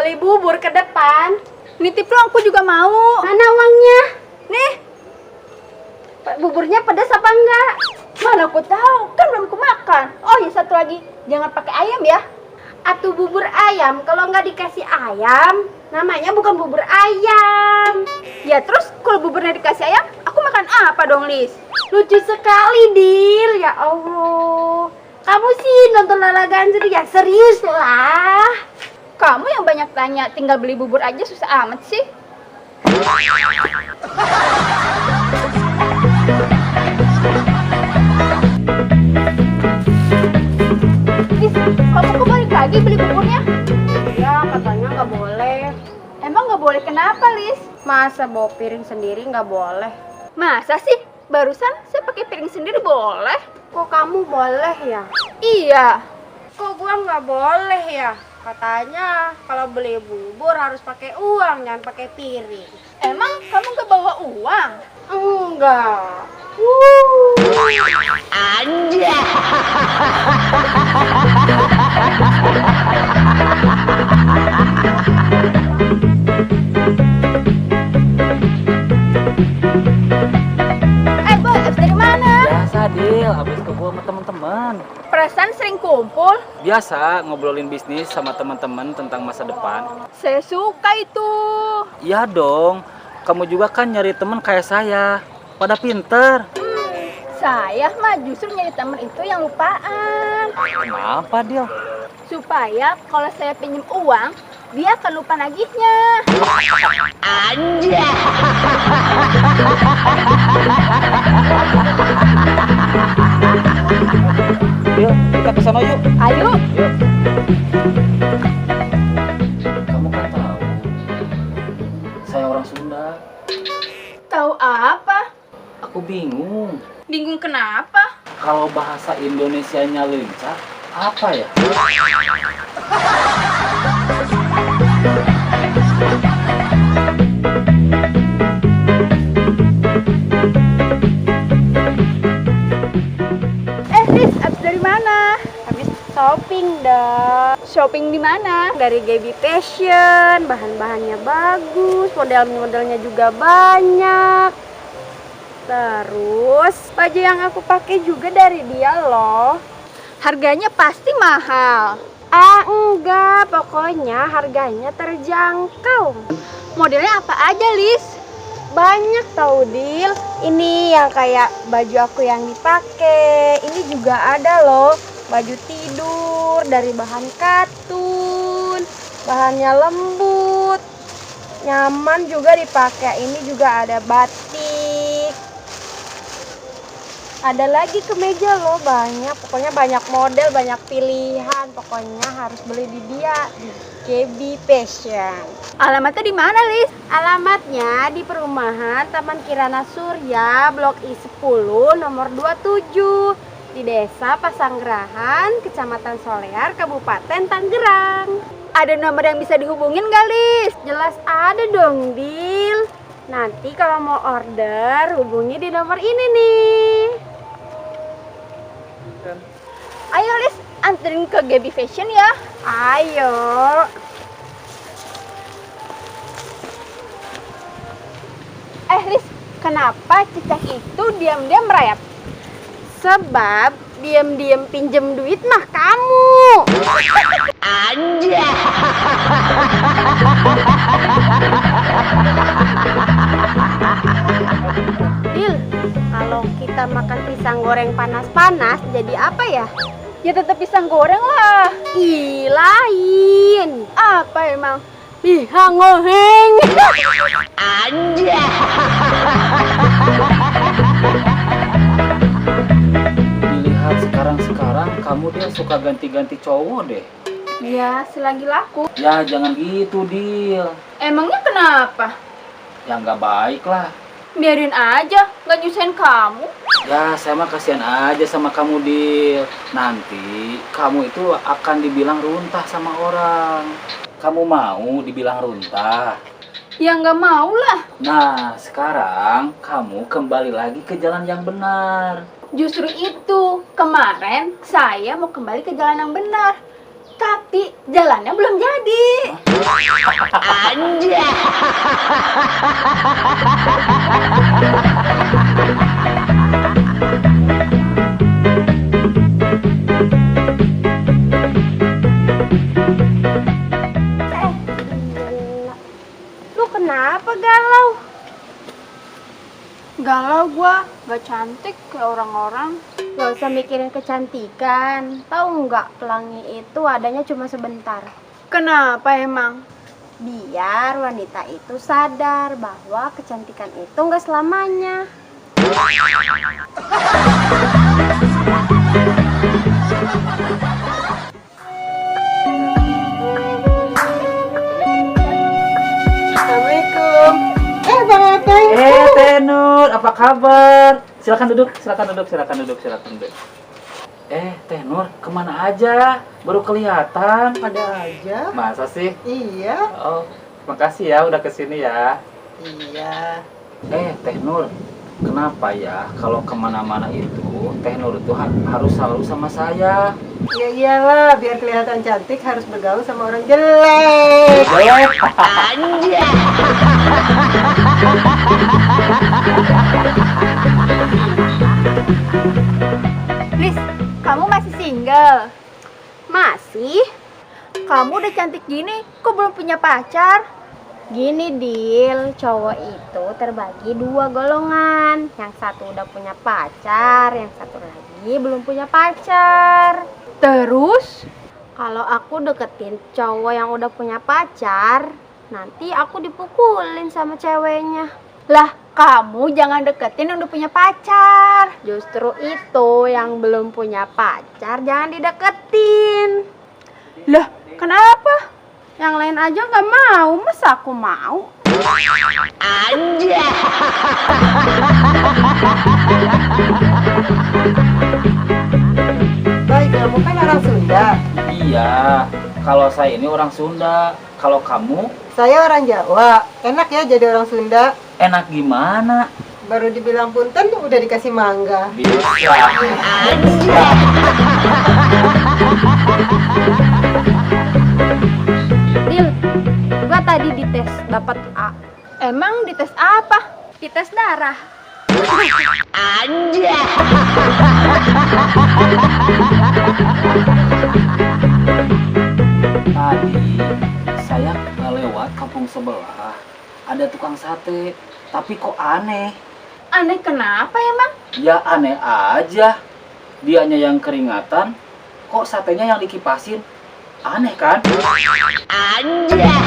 beli bubur ke depan. Nitip dong, aku juga mau. Mana uangnya? Nih, Buburnya pedas apa enggak? mana aku tahu, kan belum aku makan. Oh ya, satu lagi, jangan pakai ayam ya. Atuh bubur ayam, kalau nggak dikasih ayam, namanya bukan bubur ayam. Ya terus kalau buburnya dikasih ayam, aku makan apa dong, Lis? Lucu sekali, Dil. Ya Allah. Kamu sih nonton Lala Ganzer ya? Serius lah. Kamu yang banyak tanya, tinggal beli bubur aja susah amat sih. Lis, kamu kok balik lagi beli buburnya? Ya, katanya nggak boleh. Emang nggak boleh kenapa, Lis? Masa bawa piring sendiri nggak boleh? Masa sih? Barusan saya pakai piring sendiri boleh? Kok kamu boleh ya? Iya. Kok gua nggak boleh ya? Katanya kalau beli bubur harus pakai uang, jangan pakai piring. Emang kamu nggak bawa uang? Enggak. Aja. Boy, abis dari mana? Biasa, Dil, habis kebun sama teman-teman. Perasaan sering kumpul. Biasa ngobrolin bisnis sama teman-teman tentang masa depan. Saya suka itu. Iya dong, kamu juga kan nyari teman kayak saya. Pada pinter. Saya mah justru nyari temen itu yang lupaan. Kenapa, Dil? Supaya kalau saya pinjam uang, dia akan lupa nagihnya. Aja. Dil, kita kesana yuk. Ayo. Yuk. Kamu kan tahu, saya orang Sunda. Tahu apa? Aku bingung. Bingung kenapa? Kalau bahasa Indonesianya lincah, apa ya? Lis, abis dari mana? Habis shopping dah. Shopping di mana? Dari Gaby Fashion, bahan-bahannya bagus, model-modelnya juga banyak. Terus baju yang aku pakai juga dari dia loh. Harganya pasti mahal. Ah enggak, pokoknya harganya terjangkau. Modelnya apa aja, Lis? Banyak tau, Dil. Ini yang kayak baju aku yang dipakai. Ini juga ada loh, baju tidur dari bahan katun. Bahannya lembut, nyaman juga dipakai. Ini juga ada batik. Ada lagi kemeja loh, banyak. Pokoknya banyak model, banyak pilihan. Pokoknya harus beli di dia, di Gaby Fashion. Alamatnya di mana, Lis? Alamatnya di perumahan Taman Kirana Surya, Blok I10, nomor 27, di Desa Pasanggerahan, Kecamatan Solear, Kabupaten Tangerang. Ada nomor yang bisa dihubungin nggak, Lis? Jelas ada dong, Dil. Nanti kalau mau order, hubungi di nomor ini nih. Ayo, Lis, anterin ke Gaby Fashion ya. Ayo. Lis, kenapa cicak itu diam-diam merayap? Sebab diam-diam pinjem duit mah kamu. Aja. Dil, kalau kita makan pisang goreng panas-panas jadi apa ya? Ya tetap pisang goreng lah. Ih, lain. Apa emang? Bihang ngoheng. Aja. Dilihat sekarang kamu dia suka ganti-ganti cowok deh. Ya, selagi laku. Ya jangan gitu, Dil. Emangnya kenapa? Ya nggak baik lah. Biarin aja, nggak nyusahin kamu. Ya saya mah kasihan aja sama kamu, Dil. Nanti kamu itu akan dibilang runtah sama orang. Kamu mau dibilang runtah? Ya nggak mau lah. Nah, sekarang kamu kembali lagi ke jalan yang benar. Justru itu, kemarin saya mau kembali ke jalan yang benar. Tapi jalannya belum jadi. Anjay. Gila. Lu kenapa galau? Galau gua, gak cantik kayak orang-orang. Gak usah mikirin kecantikan. Tahu nggak, pelangi itu adanya cuma sebentar. Kenapa emang? Biar wanita itu sadar bahwa kecantikan itu nggak selamanya. Assalamualaikum. Bang Ateng. Teh Nur, apa kabar? Silakan duduk, silakan duduk, silakan duduk, silakan duduk. Teh Nur, kemana aja? Baru kelihatan. Ada aja. Masa sih? Iya. Oh, makasih ya udah kesini ya. Iya. Teh Nur, kenapa ya kalau kemana-mana itu Teh Nur itu harus selalu sama saya? Ya iyalah, biar kelihatan cantik harus bergaul sama orang jelek. Anjay. Lis, kamu masih single? Masih? Kamu udah cantik gini, kok belum punya pacar? Gini Dil, cowok itu terbagi dua golongan. Yang satu udah punya pacar, yang satu lagi belum punya pacar. Terus? Kalau aku deketin cowok yang udah punya pacar, nanti aku dipukulin sama ceweknya. Lah, kamu jangan deketin yang udah punya pacar. Justru itu yang belum punya pacar jangan dideketin. Lah, kenapa? Yang lain aja nggak mau, masa aku mau? Anjay. Baik, kamu kan orang Sunda. Iya, kalau saya ini orang Sunda. Kalau kamu Saya orang Jawa. Enak ya jadi orang Sunda. enak gimana? Baru dibilang punten udah dikasih mangga. Bisa. Dil, gua tadi dites dapat A. Emang dites apa? Dites darah. Anjay. Tadi saya lewat kampung sebelah, ada tukang sate, tapi kok aneh? Aneh kenapa emang? Ya aneh aja. Dianya yang keringatan, kok satenya yang dikipasin? Aneh kan? Anjay.